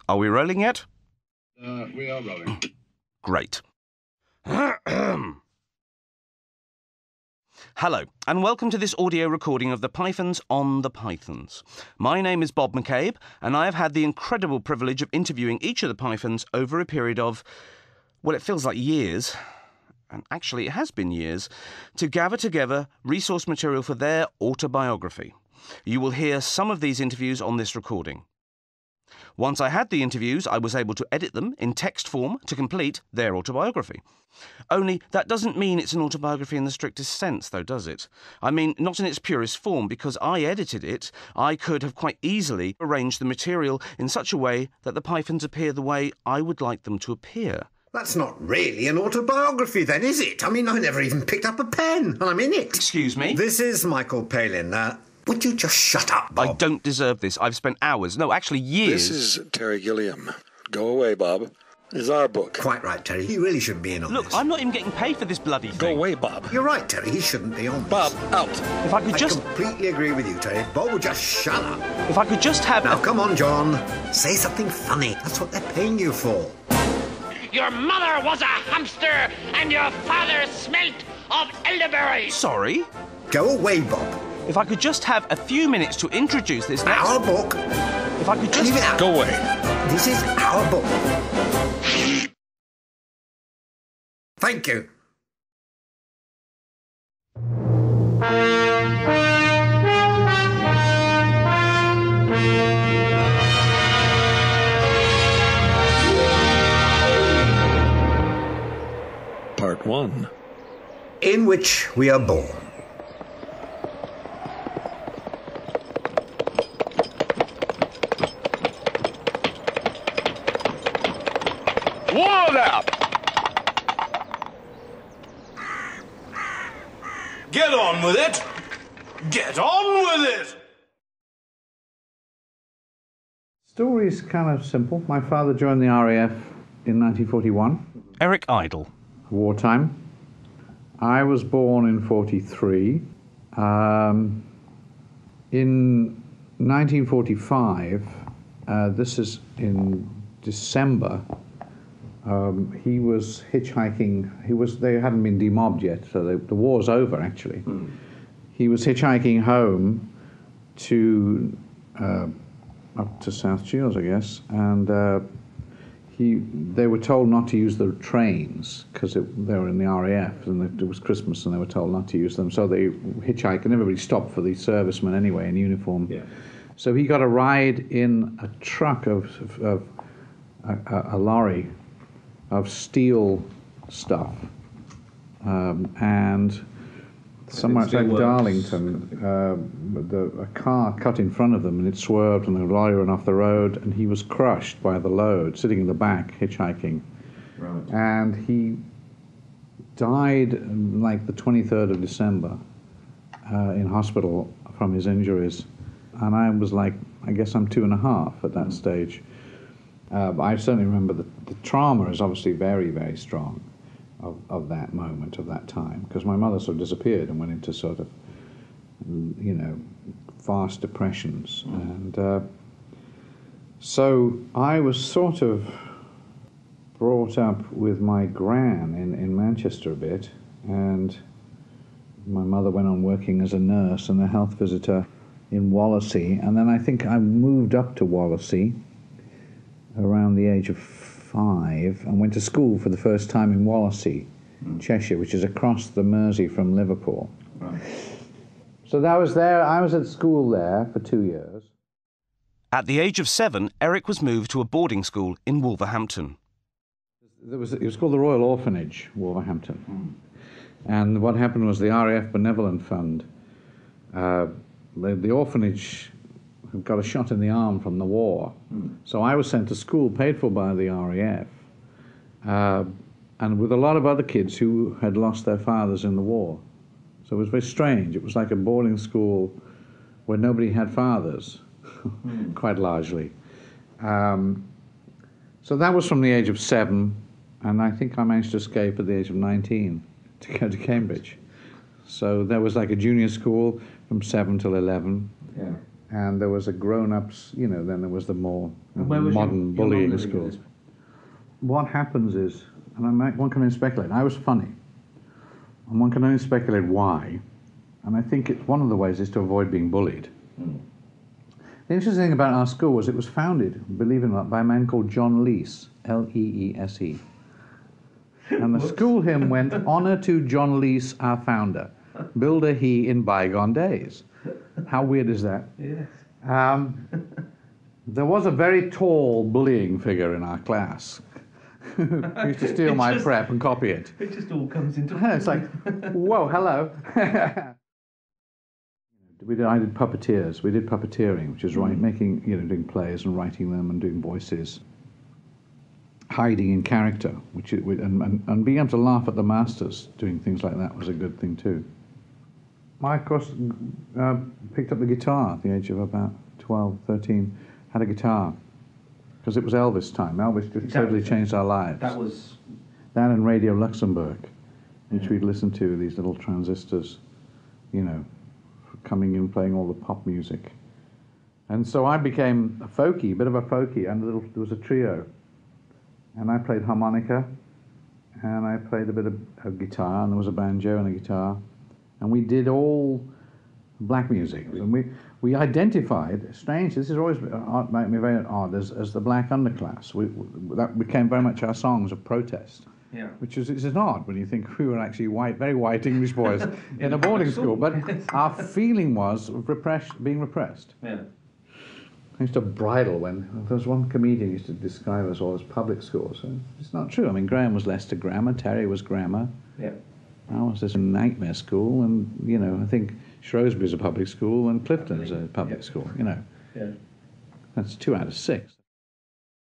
Are we rolling yet? We are rolling. Great. Hello, and welcome to this audio recording of the Pythons on the Pythons. My name is Bob McCabe, and I have had the incredible privilege of interviewing each of the Pythons over a period of, well, it feels like years, and actually it has been years, to gather together resource material for their autobiography. You will hear some of these interviews on this recording. Once I had the interviews, I was able to edit them in text form to complete their autobiography. Only that doesn't mean it's an autobiography in the strictest sense, though, does it? I mean, not in its purest form, because I edited it. I could have quite easily arranged the material in such a way that the Pythons appear the way I would like them to appear. That's not really an autobiography then, is it? I mean, I never even picked up a pen, and I'm in it. Excuse me? This is Michael Palin. Would you just shut up, Bob? I don't deserve this. I've spent hours, no, actually years... This is Terry Gilliam. Go away, Bob. It's our book. Quite right, Terry. He really shouldn't be in on Look, this. I'm not even getting paid for this bloody thing. Go away, Bob. You're right, Terry. He shouldn't be on this. Bob, out. If I could just... I completely agree with you, Terry. Bob will just shut up. If I could just have... Now, come on, John. Say something funny. That's what they're paying you for. Your mother was a hamster, and your father smelt of elderberries. Sorry? Go away, Bob. If I could just have a few minutes to introduce this next... Our book. If I could just... Leave it out. Go away. This is our book. Thank you. Part 1. In which we are born. Wall up! Get on with it! Get on with it! Story's kind of simple. My father joined the RAF in 1941. Eric Idle. Wartime. I was born in 43. In 1945, this is in December, he was hitchhiking. They hadn't been demobbed yet, so the war's over, actually. He was hitchhiking home to up to South Shields, I guess, and they were told not to use the trains because they were in the RAF, and it was Christmas, and they were told not to use them. So they hitchhiked, and everybody stopped for the servicemen anyway in uniform. Yeah. So he got a ride in a truck of a lorry of steel stuff, and somewhere outside Darlington, a car cut in front of them, and it swerved, and the lorry ran off the road, and he was crushed by the load, sitting in the back, hitchhiking. Right. And he died like the 23rd of December in hospital from his injuries. And I was like, I guess I'm 2.5 at that stage. I certainly remember the trauma is obviously very, very strong of that moment, of that time, because my mother sort of disappeared and went into sort of, fast depressions. And so I was sort of brought up with my gran in Manchester a bit, and my mother went on working as a nurse and a health visitor in Wallasey, and then I think I moved up to Wallasey around the age of 5 and went to school for the first time in Wallasey, Cheshire, which is across the Mersey from Liverpool. Right. So that was there. I was at school there for 2 years. At the age of 7, Eric was moved to a boarding school in Wolverhampton. It was called the Royal Orphanage, Wolverhampton. And what happened was the RAF Benevolent Fund, the orphanage got a shot in the arm from the war. So I was sent to school, paid for by the RAF, and with a lot of other kids who had lost their fathers in the war. So it was very strange. It was like a boarding school where nobody had fathers, quite largely. So that was from the age of 7, and I think I managed to escape at the age of 19 to go to Cambridge. So there was like a junior school from 7 till 11. Yeah. and there was a grown-ups, you know, then there was the more And where was modern your bullying mum living school. at this? What happens is, and one can only speculate, I was funny, and one can only speculate why, and I think one of the ways is to avoid being bullied. The interesting thing about our school was it was founded, believe it or not, by a man called John Leese, L-E-E-S-E. And the school hymn went, "Honour to John Leese, our founder, builder he in bygone days." How weird is that? Yes. There was a very tall bullying figure in our class who used to steal my prep and copy it. It just all comes into... It's like, whoa, hello. I did puppeteers. We did puppeteering, which is making, doing plays and writing them and doing voices. Hiding in character, and being able to laugh at the masters doing things like that was a good thing too. I, of course, picked up the guitar at the age of about 12, 13, had a guitar, because it was Elvis time. Elvis just totally changed our lives. That was... That and Radio Luxembourg, which we'd listen to, these little transistors, coming in, playing all the pop music. And so I became a bit of a folkie, and there was a trio. And I played harmonica, and I played a bit of guitar, and there was a banjo and a guitar. And we did all black music. And we identified, strange, this is always made me very odd, as the black underclass. That became very much our songs of protest. Yeah. Which is odd when you think we were actually very white English boys in a boarding school. But our feeling was being repressed. Yeah. I used to bridle when there was one comedian who used to describe us all as public schools. So it's not true. I mean, Graham was Leicester Grammar, Terry was Grammar. Yeah. I was this nightmare school, and I think Shrewsbury's a public school and Clifton's a public school. Yeah. That's 2 out of 6.